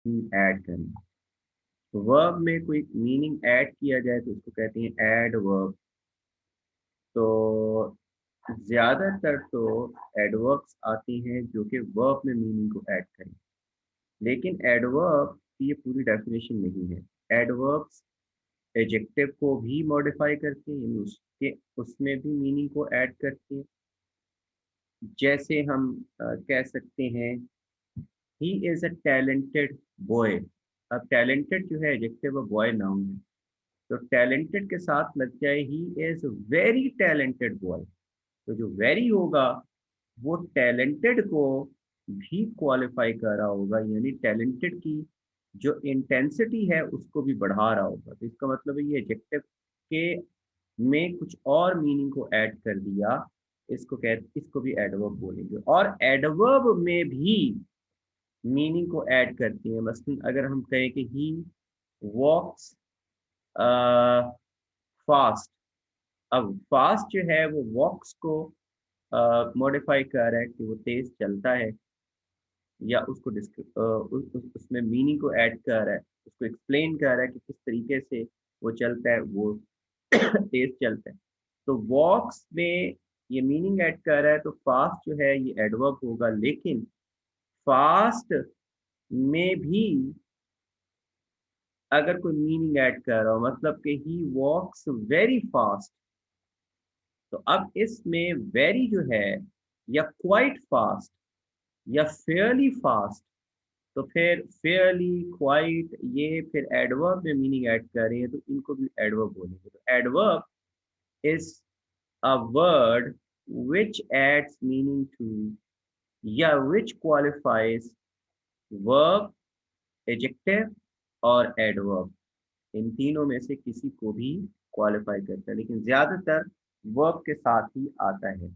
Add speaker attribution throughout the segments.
Speaker 1: Add करना। Verb में कोई मीनिंग ऐड किया जाए तो उसको कहते हैं ऐड वर्ब। तो ज्यादातर तो एडवर्ब्स आती हैं जो कि वर्ब में मीनिंग को ऐड करें, लेकिन एडवर्ब की ये पूरी डेफिनेशन नहीं है। एडवर्ब्स एडजेक्टिव को भी मॉडिफाई करते हैं, यानी उसके उसमें भी मीनिंग को ऐड करते हैं। जैसे हम कह सकते हैं he is a talented boy. अब टैलेंटेड जो है एडजेक्टिव और बॉय नाउन है, तो टैलेंटेड के साथ लग जाए he is very talented boy. तो जो वेरी होगा वो टैलेंटेड को भी क्वालिफाई कर रहा होगा, यानी टैलेंटेड की जो इंटेंसिटी है उसको भी बढ़ा रहा होगा। तो इसका मतलब है ये एडजेक्टिव के में कुछ और मीनिंग को ऐड कर दिया, इसको भी एडवर्ब बोलेंगे। और एडवर्ब में भी मीनिंग को ऐड करती है। मसलन अगर हम कहें कि ही वॉक्स फास्ट, अब फास्ट जो है वो वॉक्स को मॉडिफाई कर रहा है कि वो तेज चलता है, या उसको उसमें मीनिंग को ऐड कर रहा है, उसको एक्सप्लेन कर रहा है कि किस तरीके से वो चलता है, वो तेज चलता है। तो वॉक्स में ये मीनिंग ऐड कर रहा है, तो फास्ट जो है ये एडवर्ब होगा। लेकिन फास्ट में भी अगर कोई मीनिंग ऐड कर रहा हो, मतलब कि ही वॉक्स वेरी फास्ट, तो अब इसमें वेरी जो है या क्वाइट फास्ट या फेयरली फास्ट, तो फिर फेयरली क्वाइट ये फिर एडवर्ब में मीनिंग ऐड कर रही है, तो इनको भी एडवर्ब बोलेंगे। तो adverb is a word which adds meaning to या which qualifies verb, adjective और adverb। इन तीनों में से किसी को भी क्वालिफाई करता है, लेकिन ज्यादातर वर्ब के साथ ही आता है।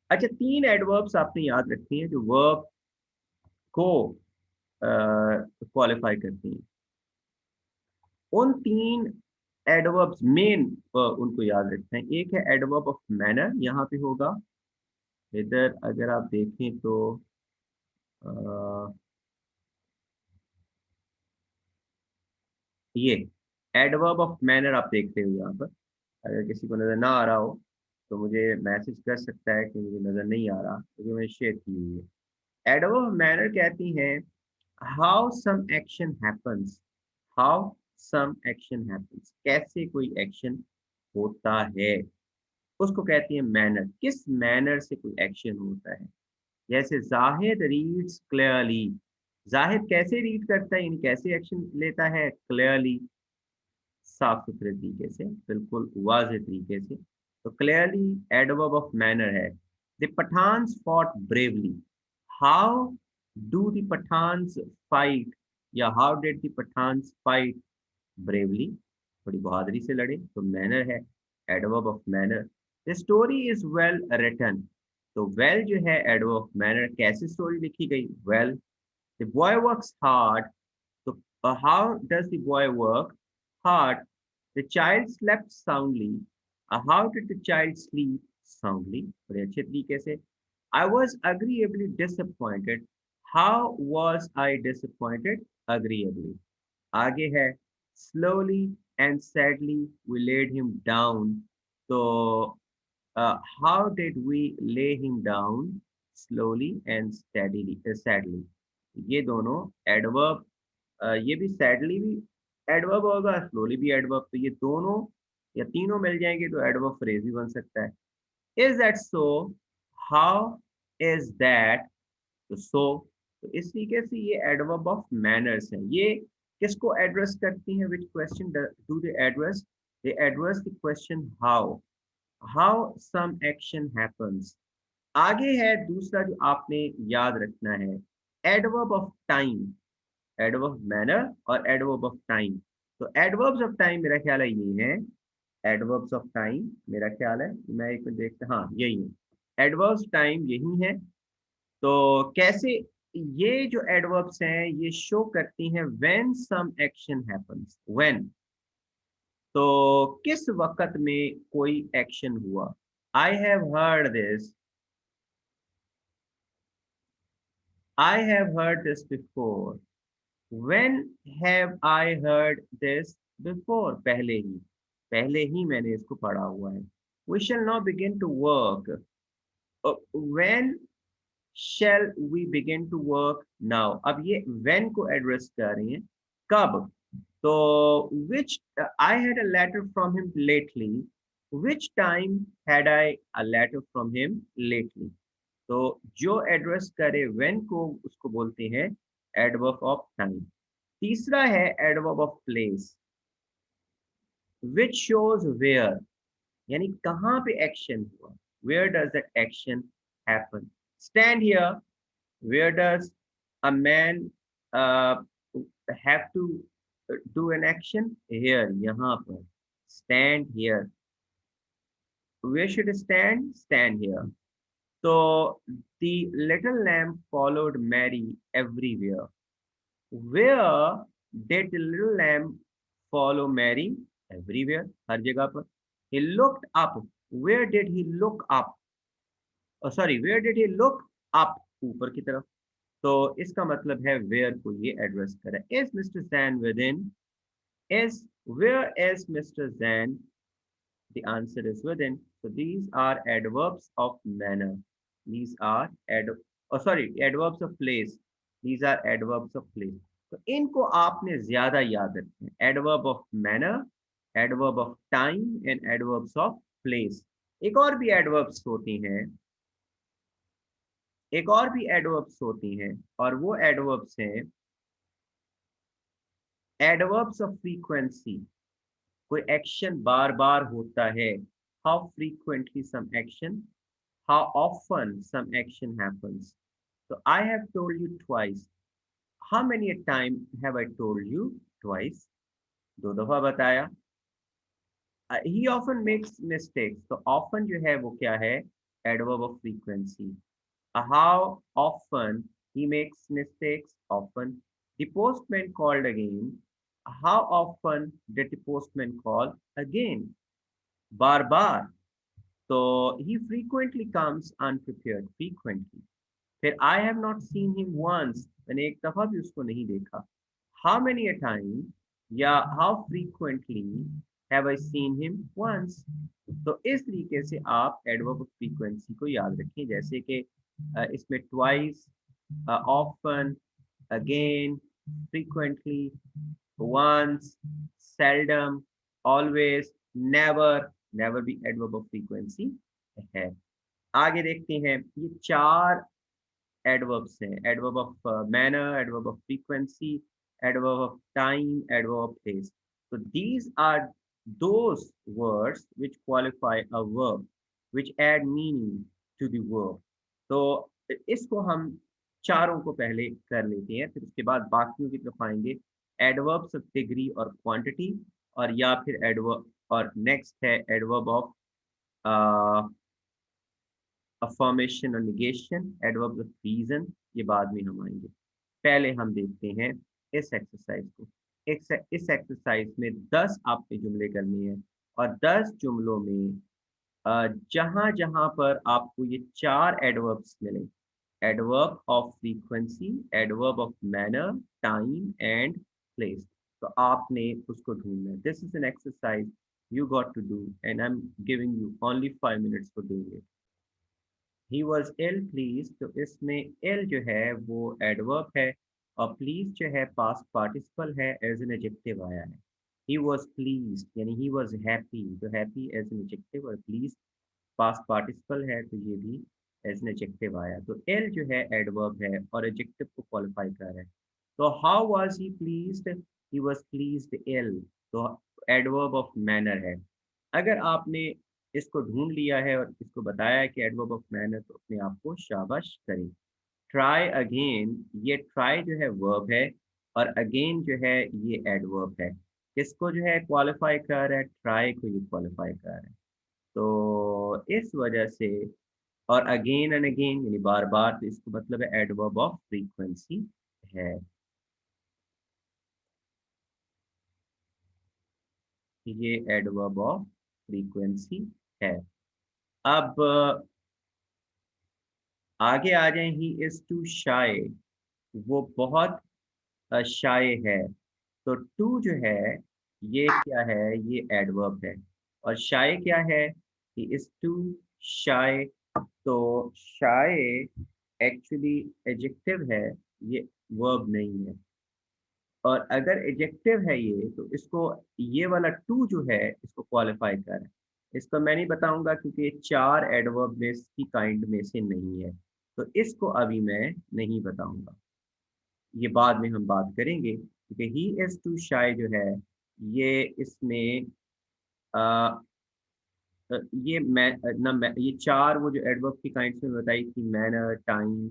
Speaker 1: अच्छा, तीन एडवर्ब्स आपने याद रखनी है जो वर्ब को क्वालिफाई करती हैं। उन तीन एडवर्ब्स मेन उनको याद रखते हैं। एक है एडवर्ब ऑफ मैनर, यहाँ पे होगा इधर अगर आप देखें तो अ, ये एडवर्ब ऑफ मैनर आप देखते हो यहाँ पर। अगर किसी को नज़र ना आ रहा हो तो मुझे मैसेज कर सकता है कि मुझे नज़र नहीं आ रहा, क्योंकि मैंने शेयर की हुई है। एडवर्ब ऑफ मैनर कहती हैं how some action happens, how some action happens, कैसे कोई एक्शन होता है, उसको कहती है मैनर। किस मैनर से कोई एक्शन होता है। जैसे जाहिद रीड्स क्लियरली, जाहिद कैसे रीड करता है, यानी कैसे एक्शन लेता है, क्लियरली, साफ सुथरे तरीके से, बिल्कुल वाज़ेह तरीके से। तो क्लियरली एडवर्ब ऑफ मैनर है। The Pathans fought bravely, how do the Pathans fight, या how did the Pathans fight bravely, बड़ी बहादुरी से लड़े, तो मैनर है, adverb of manner. The story is well written, तो वेल जो है एडवर्ब ऑफ मैनर, कैसे स्टोरी लिखी गई, well. The boy works hard, तो how does the boy work hard. The child slept soundly, how did the child sleep soundly, बड़े अच्छे तरीके से। I was agreeably disappointed, how was I disappointed agreeably. आगे है slowly and sadly we laid him down, तो how did we lay him down slowly and sadly, ये दोनों adverb, ये भी सैडली भी एडवर्ब होगा, स्लोली भी एडवर्ब, तो ये दोनों या तीनों मिल जाएंगे तो एडवर्ब फ्रेज भी बन सकता है। Is that so, how is that, तो सो, तो इस तरीके से ये एडवर्ब ऑफ मैनर्स हैं। ये किसको एड्रेस करती हैं, which question do they address, they address the question how some action happens. आगे है दूसरा जो आपने याद रखना है, adverb of time, adverb manner और एडवर्ब ऑफ टाइम। तो एडवर्ब्स ऑफ टाइम मेरा ख्याल है ये है, एडवर्ब्स ऑफ टाइम मेरा ख्याल है, मैं एक मिनट देखता, हाँ यही है, एडवर्ब्स टाइम यही है। तो कैसे ये जो एडवर्ब्स हैं ये शो करती हैं when some action happens, when, तो किस वक्त में कोई एक्शन हुआ। I have heard this, I have heard this before. When have I heard this before? पहले ही मैंने इसको पढ़ा हुआ है. We shall now begin to work. When shall we begin to work now? अब ये when को address कर रही हैं. कब? तो which I had a letter from him lately. Which time had I a letter from him lately? तो जो एड्रेस करे when को उसको बोलते हैं एडवर्ब ऑफ टाइम. तीसरा है adverb of place which shows where, यानी कहाँ पे एक्शन हुआ. Where does that action happen? Stand here. Where does a man uh, have to do an action? Here, यहाँ पर. Stand here. Where should I stand? Stand here. So the little lamb followed Mary everywhere. Where did the little lamb follow Mary? Everywhere, हर जगह पर. He looked up. Where did he look up? Oh, sorry, where did he look up? ऊपर की तरफ. तो इसका मतलब है where को ये एड्रेस करे. Is Mr. Zan within? Is where is Mr. Zan? The answer is within. So these are adverbs of manner. These are adverbs of place. These are adverbs of place. तो इनको आपने ज्यादा याद रखना है. Adverb of manner, adverb of time and adverbs of place. एक और भी adverbs होती हैं. एक और भी adverbs होती हैं और वो adverbs हैं adverbs of frequency. कोई एक्शन बार बार होता है. How frequently some action, how often some action happens. So I have told you twice. How many a time have I told you twice? दो दफा बताया. He often makes mistakes. तो often जो है वो क्या है? Adverb of frequency. How often he makes mistakes? Often. The postman called again. How often did the postman call again? बार बार. तो he frequently comes unprepared. Frequently. फिर I have not seen him once. मैंने एक दफा भी उसको नहीं देखा. How many a time या how frequently have I seen him once. तो इस तरीके से आप एडवर्ब ऑफ फ्रीक्वेंसी को याद रखें. जैसे कि इसमें twice, often, again, frequently, once, seldom, always, never. never भी एडवर्ब ऑफ फ्रीक्वेंसी है. आगे देखते हैं. ये चार adverbs हैं. Adverb of manner, adverb of frequency, adverb of time, adverb of place. So these are those words which qualify a verb, which add meaning to the verb. तो इसको हम चारों को पहले कर लेते हैं, फिर उसके बाद बाकियों की तरफ आएंगे. Adverbs of degree और quantity, और या फिर adverb, और next है adverb of affirmation और negation, adverbs of reason. ये बाद में हम आएंगे. पहले हम देखते हैं इस एक्सरसाइज को. इस एक्सरसाइज में 10 आपने जुमले करने हैं और 10 जुमलों में जहां जहां पर आपको ये चार एडवर्ब्स मिले, adverb of frequency, adverb of manner, time and place, तो आपने उसको ढूंढना है. This is an exercise you got to do and I'm giving you only 5 minutes for doing it. He was ill pleased, तो इसमें ill जो है वो एडवर्ब है और pleased जो है past participle है, as an adjective आया है. He was pleased यानी he was happy, तो happy as an adjective और pleased past participle है, तो ये भी as an adjective आया. तो ill जो है एडवर्ब है और adjective को qualify कर रहा है. तो how was he pleased? He was pleased ill, तो एडवर्ब ऑफ मैनर है. अगर आपने इसको ढूंढ लिया है और इसको बताया है कि एडवर्ब ऑफ मैनर, तो अपने आप को शाबाश करें. ट्राई अगेन, ये ट्राई जो है वर्ब है और अगेन जो है ये एडवर्ब है. किसको जो है क्वालिफाई कर रहा है? ट्राई को ये क्वालिफाई कर रहा है. तो इस वजह से, और अगेन एंड अगेन यानी बार बार, तो इसको मतलब है एडवर्ब ऑफ फ्रीक्वेंसी है. ये एडवर्ब ऑफ फ्रीक्वेंसी है. अब आगे आ जाए. ही इज टू शाय. वो बहुत शाय है। तो टू जो है ये क्या है, ये एडवर्ब है। और शाय क्या है, कि इज टू शाय। तो शाय एक्चुअली एडजेक्टिव है, ये वर्ब नहीं है। और अगर एडजेक्टिव है ये, तो इसको, ये वाला टू जो है इसको क्वालिफाई कर है। इसको मैं नहीं बताऊंगा क्योंकि ये चार एडवर्ब में की काइंड में से नहीं है, तो इसको अभी मैं नहीं बताऊंगा, ये बाद में हम बात करेंगे। क्योंकि ही इज टू शाय जो है, ये इसमें आ, ये मैं ना मैं ये चार वो जो एडवर्ब की काइंड्स में बताई थी, मैनर, टाइम,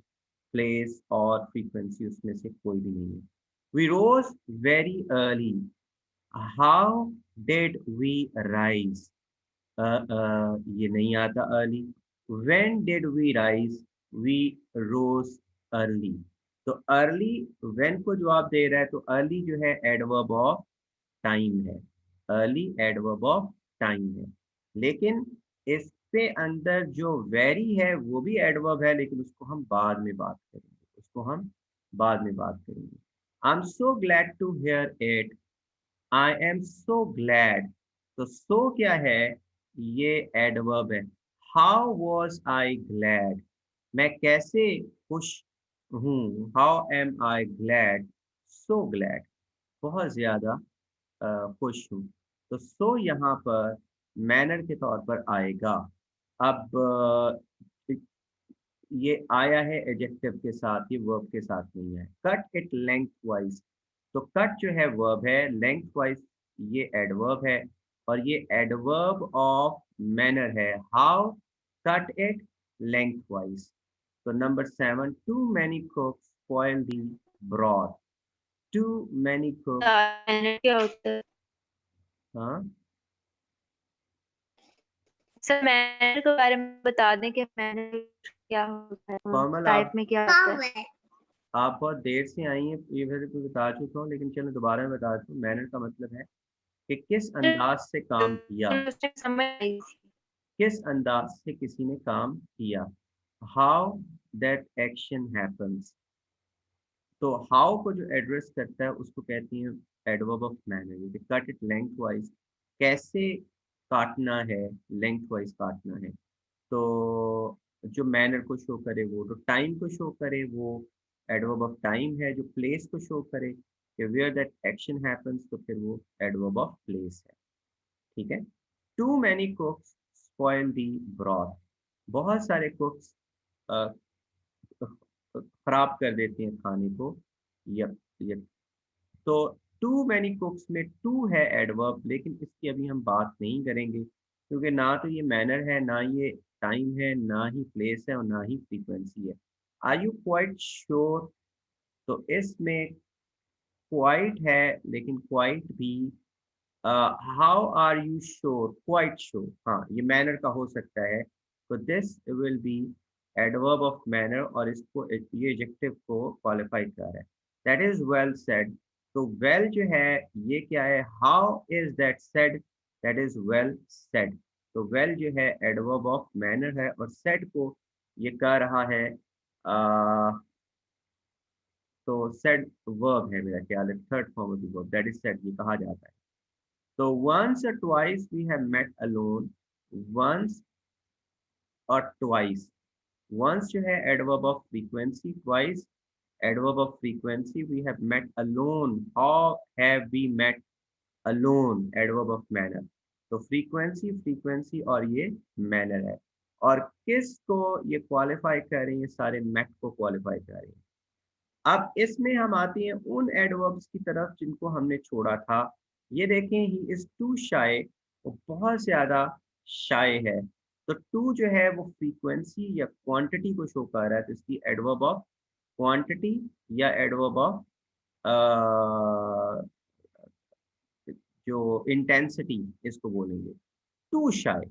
Speaker 1: प्लेस और फ्रीक्वेंसी, उसमें से कोई भी नहीं है। We rose very early. How did we rise? ये नहीं आता early. When did we rise? We rose early. तो अर्ली व्हेन को जवाब दे रहा है, तो अर्ली जो है एडवर्ब ऑफ टाइम है। अर्ली एडवर्ब ऑफ टाइम है। लेकिन इसके अंदर जो वेरी है वो भी एडवर्ब है, लेकिन उसको हम बाद में बात करेंगे, उसको हम बाद में बात करेंगे। I am so glad to hear it. I am so glad. तो सो क्या है, ये एडवर्ब है। How was I glad? मैं कैसे खुश हूँ। How am I glad? So glad, बहुत ज्यादा खुश हूँ। तो सो यहाँ पर मैनर के तौर पर आएगा। अब ये आया है एडजेक्टिव के साथ, ये वर्ब के साथ नहीं है। Cut it length wise. तो कट जो है वर्ब है, लेंथ वाइज ये एडवर्ब है। और ये एडवर्ब ऑफ मैनर है। How cut it length wise. तो number 7, too many cooks spoil the broth. Too many cooks.
Speaker 2: मैंने क्या होता है
Speaker 1: हाँ
Speaker 2: सर? मैनर के बारे में बता दें कि मैनर क्या होता है,
Speaker 1: कोमल,
Speaker 2: टाइप
Speaker 1: आप
Speaker 2: में क्या होता है।
Speaker 1: आप बहुत देर से आई हैं, ये वैसे तो बता चुका हूँ, लेकिन चलो दोबारा मैं बता दूँ। मैनर का मतलब है कि किस अंदाज से काम किया,
Speaker 2: समझ आई थी।
Speaker 1: किस अंदाज से किसी ने काम किया। How that action happens. तो हाउ को जो एड्रेस करता है उसको कहती हैं एडवर्ब ऑफ मैनर। जैसे कट इट लेंथ वाइज, कैसे काटना है, लेंथ वाइज काटना है। तो जो मैनर को शो करे वो, तो टाइम को शो करे वो एडवर्ब ऑफ टाइम है। जो प्लेस को शो करे कि वेयर दैट एक्शन हैपन्स, तो फिर वो एडवर्ब ऑफ प्लेस है। ठीक है। Too many cooks spoil the broth. बहुत सारे कुक्स खराब कर देते हैं खाने को। Yup yup. तो टू मैनी कुक्स में टू है एडवर्ब, लेकिन इसकी अभी हम बात नहीं करेंगे, क्योंकि ना तो ये मैनर है, ना ये टाइम है, ना ही प्लेस है, और ना ही फ्रीक्वेंसी है। Are you quite sure? तो इसमें क्वाइट है, लेकिन क्वाइट भी, how are you sure? Quite sure, हाँ ये मैनर का हो सकता है। तो this will be adverb of manner, और इसको ये एडजेक्टिव को क्वालिफाई कर रहा है। That is well said. तो वेल जो है ये क्या है, how is that said? That is well said. तो वेल जो है एडवर्ब ऑफ मैनर है, और सेड को ये कह रहा है, तो सेड वर्ब है, मेरा ख्याल है third form of the verb, that is said, ये कहा जाता है। तो once or twice we have met alone, once और twice। once जो है adverb of frequency, twice adverb of frequency, we have met alone। how have we met alone, adverb of manner। तो frequency, frequency और ये manner है। और किस को ये क्वालिफाई कर रही है, सारे met को क्वालिफाई कर रही है। अब इसमें हम आते हैं उन एडवर्ब्स की तरफ जिनको हमने छोड़ा था। ये देखें, ही इज टू शाय, वो बहुत ज्यादा शाय है। तो टू जो है वो फ्रीक्वेंसी या क्वांटिटी को शो कर रहा है, तो इसकी एडवर्ब ऑफ क्वांटिटी या एडवर्ब ऑफ जो इंटेंसिटी, इसको बोलेंगे टू शाय।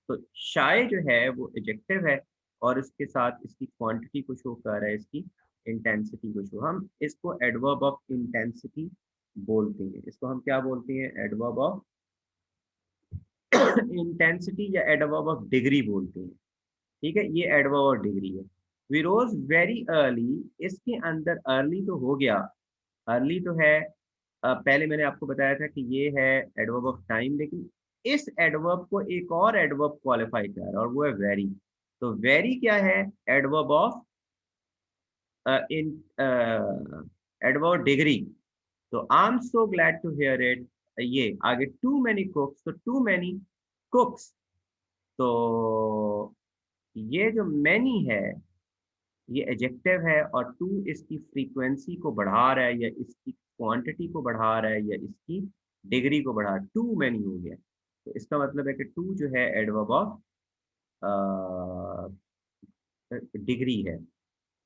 Speaker 1: तो शाय जो है वो एडजेक्टिव है, और इसके साथ इसकी क्वांटिटी को शो कर रहा है, इसकी इंटेंसिटी को शो। हम इसको एडवर्ब ऑफ इंटेंसिटी बोलते हैं। इसको हम क्या बोलते हैं, एडवर्ब ऑफ इंटेंसिटी या एडवर्ब ऑफ डिग्री बोलते हैं। ठीक है, ये एडवर्ब ऑफ डिग्री है। वी रोज वेरी अर्ली, इसके अंदर अर्ली तो हो गया, अर्ली तो है। पहले मैंने आपको बताया था कि ये है एडवर्ब ऑफ टाइम, लेकिन इस एडवर्ब को एक और एडवर्ब क्वालिफाई कर रहा है और वो है वेरी। तो वेरी क्या है? Adverb of in adverb degree. तो I am so glad to hear it. ये आगे टू मैनी कुक्स, तो टू मैनी कुक्स। तो ये जो मैनी है ये एजेक्टिव है, और टू इसकी फ्रीक्वेंसी को बढ़ा रहा है, या इसकी क्वांटिटी को बढ़ा रहा है, या इसकी डिग्री को बढ़ा, टू मैनी हो गया। तो इसका मतलब है कि टू जो है एडवर्ब ऑफ डिग्री है।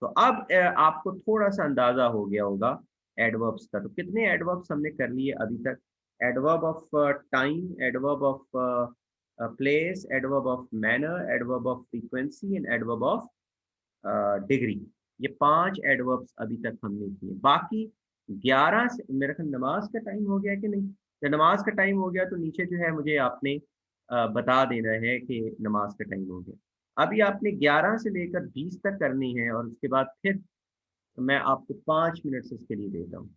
Speaker 1: तो अब आपको थोड़ा सा अंदाजा हो गया होगा एडवर्ब्स का। तो कितने एडवर्ब्स हमने कर लिए अभी तक? Adverb of time, adverb of place, adverb of manner, adverb of frequency and adverb of degree. ये 5 एडवर्ब्स अभी तक हमने किए। बाकी 11 से मेरे ख्याल नमाज का टाइम हो गया कि नहीं? तो नमाज का टाइम हो गया तो नीचे जो है मुझे आपने बता देना है कि नमाज का टाइम हो गया। अभी आपने 11 से लेकर 20 तक करनी है, और उसके बाद फिर मैं आपको 5 मिनट इसके लिए देता हूँ।